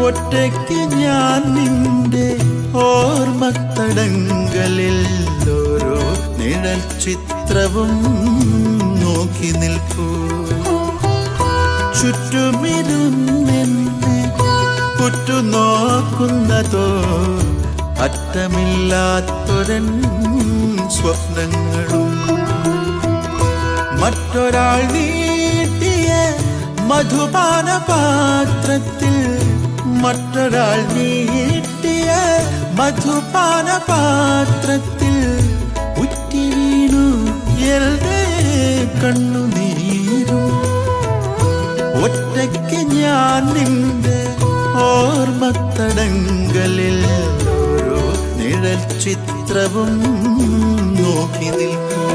ഒറ്റയ്ക്ക് ഞാൻ നിന്റെ ഓർമ്മത്തടങ്കലിൽ ഓരോ നിഴൽ ചിത്രവും നോക്കി നിൽപ്പൂ. ചുറ്റുമിരുന്നെന്നെ ഉറ്റുനോക്കുന്നതോ അറ്റമില്ലാത്തൊരൻ സ്വപ്നങ്ങളും. മറ്റൊരാൾ നീട്ടിയ മധുപാന പാത്രത്തിൽ, മറ്റൊരാൾ നീട്ടിയ മധുപാന പാത്രത്തിൽ ഉറ്റി വീണു എന്റെ കണ്ണുനീരും. ഒറ്റയ്ക്ക് ഞാൻ നിന്റെ ഓർമ്മത്തടങ്കലിൽ ഓരോ നിഴൽ ചിത്രവും നോക്കി നിൽക്കൂ.